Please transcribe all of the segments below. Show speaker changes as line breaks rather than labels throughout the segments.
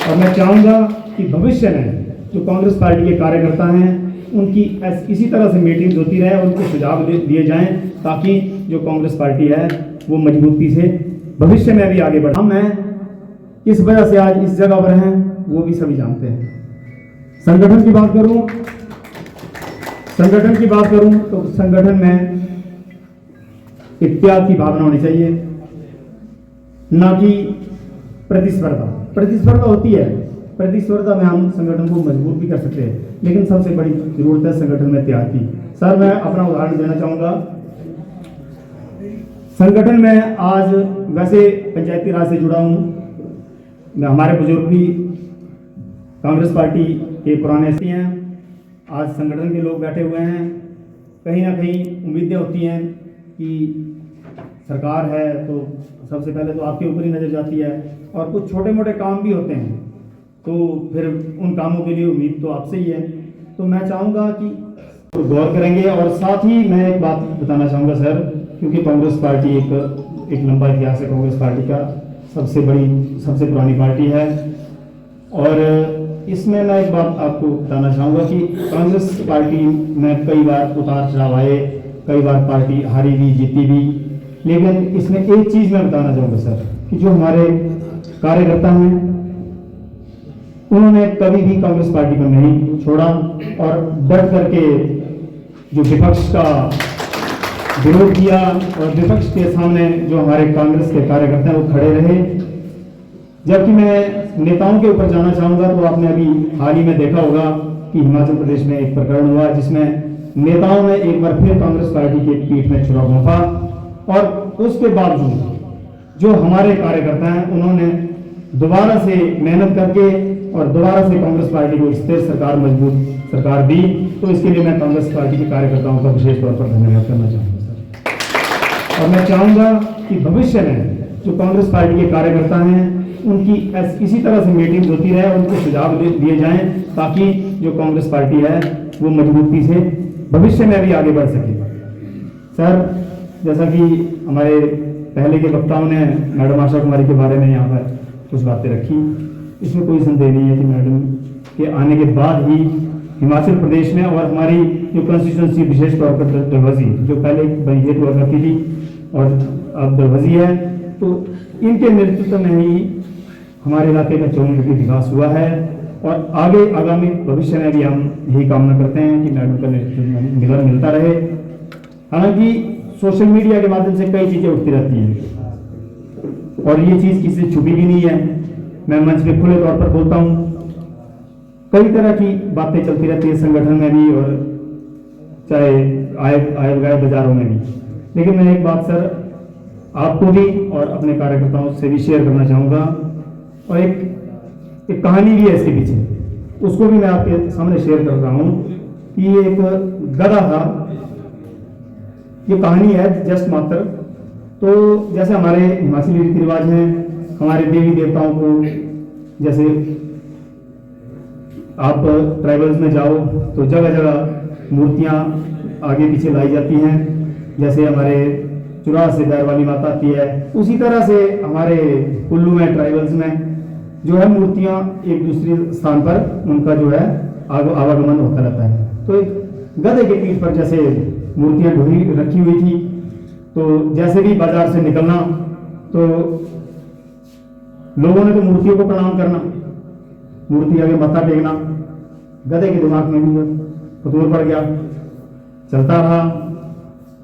और मैं चाहूँगा कि भविष्य में जो कांग्रेस पार्टी के कार्यकर्ता हैं उनकी इसी तरह से मीटिंग्स होती रहे, उनको सुझाव दिए जाएं ताकि जो कांग्रेस पार्टी है वो मजबूती से भविष्य में भी आगे बढ़े। हम हैं किस वजह से आज इस जगह पर हैं वो भी सभी जानते हैं। संगठन की बात करूं तो संगठन में इत्याग की भावना होनी चाहिए, ना कि प्रतिस्पर्धा होती है। प्रतिस्पर्धा में हम संगठन को मजबूत भी कर सकते हैं, लेकिन सबसे बड़ी जरूरत है संगठन में त्याग की। सर, मैं अपना उदाहरण देना चाहूंगा। संगठन में आज वैसे पंचायती राज से जुड़ा हूं, हमारे बुजुर्ग भी कांग्रेस पार्टी के पुराने हैं। आज संगठन के लोग बैठे हुए हैं, कहीं ना कहीं उम्मीदें होती हैं कि सरकार है तो सबसे पहले तो आपके ऊपर ही नजर जाती है, और कुछ छोटे मोटे काम भी होते हैं तो फिर उन कामों के लिए उम्मीद तो आपसे ही है। तो मैं चाहूँगा कि गौर करेंगे। और साथ ही मैं एक बात बताना चाहूँगा सर, क्योंकि कांग्रेस पार्टी एक लंबा इतिहास है कांग्रेस पार्टी का, सबसे पुरानी पार्टी है, और इसमें मैं एक बात आपको बताना चाहूँगा कि कांग्रेस पार्टी में कई बार उतार चढ़ाव आए, कई बार पार्टी हारी भी जीती भी, लेकिन इसमें एक चीज़ मैं बताना चाहूँगा सर कि जो हमारे कार्यकर्ता हैं उन्होंने कभी भी कांग्रेस पार्टी को नहीं छोड़ा, और डट करके जो विपक्ष का विरोध किया, और विपक्ष के सामने जो हमारे कांग्रेस के कार्यकर्ता हैं वो खड़े रहे। जबकि मैं नेताओं के ऊपर जाना चाहूँगा तो आपने अभी हाल ही में देखा होगा कि हिमाचल प्रदेश में एक प्रकरण हुआ जिसमें नेताओं ने एक बार फिर कांग्रेस पार्टी के पीठ में छुरा घोंपा, और उसके बावजूद जो हमारे कार्यकर्ता हैं उन्होंने दोबारा से मेहनत करके और दोबारा से कांग्रेस पार्टी को स्थिर सरकार, मजबूत सरकार दी। तो इसके लिए मैं कांग्रेस पार्टी के कार्यकर्ताओं का विशेष तौर पर धन्यवाद करना चाहूँगा सर। और मैं चाहूँगा कि भविष्य में जो कांग्रेस पार्टी के कार्यकर्ता हैं उनकी इसी तरह से मीटिंग्स होती रहे, उनको सुझाव दिए जाएं ताकि जो कांग्रेस पार्टी है वो मजबूती से भविष्य में भी आगे बढ़ सके। सर, जैसा कि हमारे पहले के वक्ताओं ने मैडम आशा कुमारी के बारे में यहाँ पर कुछ बातें रखी, इसमें कोई संदेह नहीं है कि मैडम के आने के बाद ही हिमाचल प्रदेश में और हमारी जो कंस्टिट्यूंसी विशेष तौर पर दरवजी जो पहले बंजेट हुआ करती थी और अब दरवजी है, तो इनके नेतृत्व में ही हमारे इलाके में चौमुखी विकास हुआ है, और आगामी भविष्य में भी हम यही कामना करते हैं कि मैडम का नेतृत्व मिलता रहे। हालांकि सोशल मीडिया के माध्यम से कई चीजें उठती रहती हैं और ये चीज किसी से छुपी भी नहीं है। मैं मंच पे खुले तौर पर बोलता हूँ, कई तरह की बातें चलती रहती है संगठन में भी और चाहे आए बगैर बाजारों में भी। लेकिन मैं एक बात सर आपको भी और अपने कार्यकर्ताओं से भी शेयर करना चाहूँगा, और एक कहानी भी है इसके पीछे, उसको भी मैं आपके सामने शेयर कर रहा हूँ कि ये एक गधा था। ये कहानी है जस्ट मात्र। तो जैसे हमारे हिमाचली रीति रिवाज हैं, हमारे देवी देवताओं को, जैसे आप ट्राइबल्स में जाओ तो जगह जगह मूर्तियां आगे पीछे लाई जाती हैं, जैसे हमारे चुराह से बैर वाली माता आती है, उसी तरह से हमारे कुल्लू में ट्राइबल्स में जो है मूर्तियां एक दूसरे स्थान पर उनका जो है आवागमन होता रहता है। तो एक गधे के पीठ पर जैसे मूर्तियां ढोई रखी हुई थी, तो जैसे भी बाजार से निकलना तो लोगों ने तो मूर्तियों को प्रणाम करना, मूर्ति आगे मत्था टेकना। गधे के दिमाग में भी फतूर पड़ गया, चलता रहा,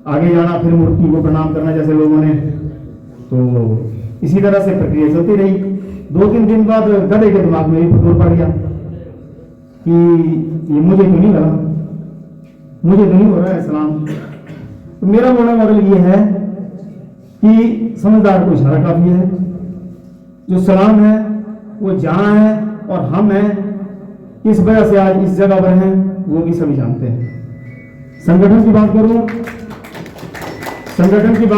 आगे जाना फिर मूर्ति को प्रणाम करना जैसे लोगों ने। तो इसी तरह से प्रक्रिया चलती रही। 2-3 दिन बाद गधे के दिमाग में भी फतूर पड़ गया कि ये मुझे तो नहीं लगा, मुझे तो नहीं हो रहा है सलाम। तो मेरा बोलने का मतलब ये है कि समझदार को इशारा काफी है, जो सलाम है वो जहां है और हम हैं, किस वजह से आज इस जगह पर हैं वो भी सभी जानते हैं। संगठन की बात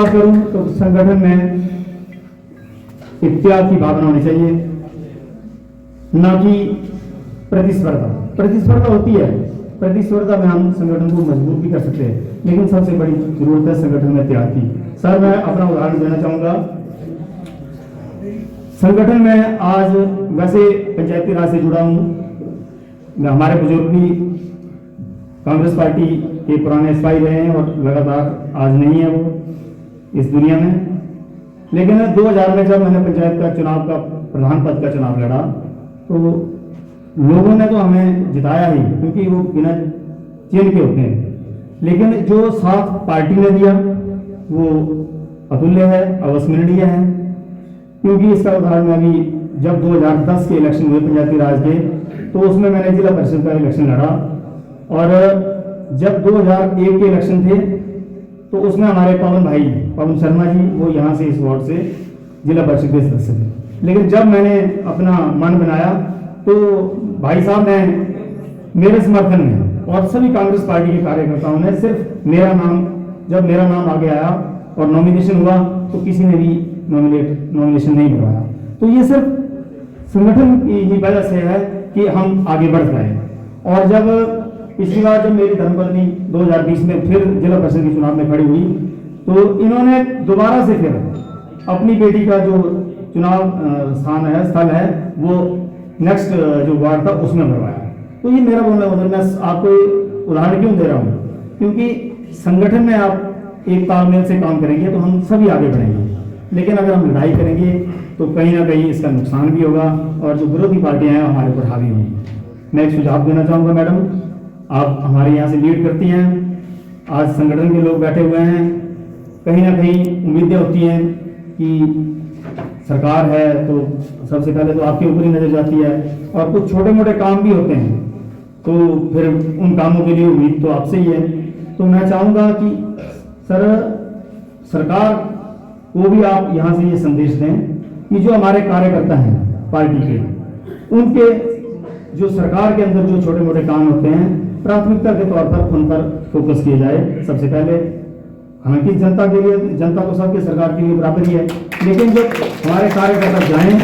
करूं तो संगठन में इत्याग की भावना होनी चाहिए, ना कि प्रतिस्पर्धा होती है। प्रतिस्पर्धा में हम संगठन को मजबूत भी कर सकते हैं, लेकिन सबसे बड़ी जरूरत है संगठन में त्याग की। सर, मैं अपना उदाहरण देना चाहूंगा। संगठन में आज वैसे पंचायती राज से जुड़ा हूँ। हमारे बुजुर्ग भी कांग्रेस पार्टी के पुराने सिपाही रहे हैं और लगातार आज नहीं है वो इस दुनिया में। लेकिन 2000 में जब मैंने पंचायत का चुनाव का प्रधान पद का चुनाव लड़ा तो लोगों ने तो हमें जिताया ही, क्योंकि वो बिना चेन के होते हैं। लेकिन जो साथ पार्टी ने दिया वो अतुल्य है, अविस्मरणीय है। क्योंकि इसका उदाहरण अभी जब 2010 के इलेक्शन हुए पंचायती राज के, तो उसमें मैंने जिला परिषद का इलेक्शन लड़ा, और जब 2001 के इलेक्शन थे तो उसमें हमारे पवन शर्मा जी वो यहाँ से इस वार्ड से जिला परिषद के सदस्य थे। लेकिन जब मैंने अपना मन बनाया तो भाई साहब ने मेरे समर्थन में और सभी कांग्रेस पार्टी के कार्यकर्ताओं ने सिर्फ जब मेरा नाम आगे आया और नॉमिनेशन हुआ तो किसी ने भी नॉमिनेशन नहीं करवाया। तो ये सिर्फ संगठन की वजह से है कि हम आगे बढ़ पाए। और जब पिछली बार जब मेरी धर्मपत्नी 2020 में फिर जिला परिषद के चुनाव में खड़ी हुई तो इन्होंने दोबारा से फिर अपनी बेटी का जो चुनाव स्थल है वो नेक्स्ट जो वार्ड था उसमें भरवाया। तो ये मेरा बोलना मैं आपको उदाहरण क्यों दे रहा हूँ, क्योंकि संगठन में आप एक तालमेल से काम करेंगे तो हम सभी आगे बढ़ेंगे। लेकिन अगर हम लड़ाई करेंगे तो कहीं ना कहीं इसका नुकसान भी होगा और जो विरोधी पार्टियां हैं हमारे ऊपर हावी होंगी। मैं एक सुझाव देना चाहूँगा, मैडम आप हमारे यहाँ से लीड करती हैं, आज संगठन के लोग बैठे हुए हैं, कहीं ना कहीं उम्मीदें होती हैं कि सरकार है तो सबसे पहले तो आपके ऊपर ही नजर जाती है, और कुछ छोटे मोटे काम भी होते हैं तो फिर उन कामों के लिए उम्मीद तो आपसे ही है। तो मैं चाहूँगा कि सरकार को भी आप यहाँ से ये संदेश दें कि जो हमारे कार्यकर्ता हैं पार्टी के, उनके जो सरकार के अंदर जो छोटे मोटे काम होते हैं प्राथमिकता के तौर पर उन पर फोकस किया जाए सबसे पहले। हालांकि जनता को सबके सरकार के लिए बराबर ही है, लेकिन जब हमारे कार्यकर्ता जाएं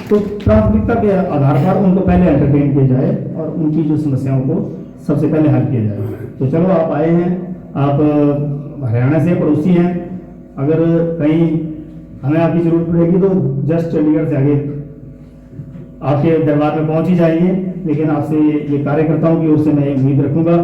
तो प्राथमिकता के आधार पर उनको पहले एंटरटेन किया जाए और उनकी जो समस्याओं को सबसे पहले हल किया जाए। तो चलो आप आए हैं, आप हरियाणा से पड़ोसी हैं, अगर कहीं हमें आपकी जरूरत पड़ेगी तो जस्ट चंडीगढ़ से आगे आपके दरबार में पहुंच ही जाएंगे। लेकिन आपसे ये कार्यकर्ताओं की ओर से मैं उम्मीद रखूंगा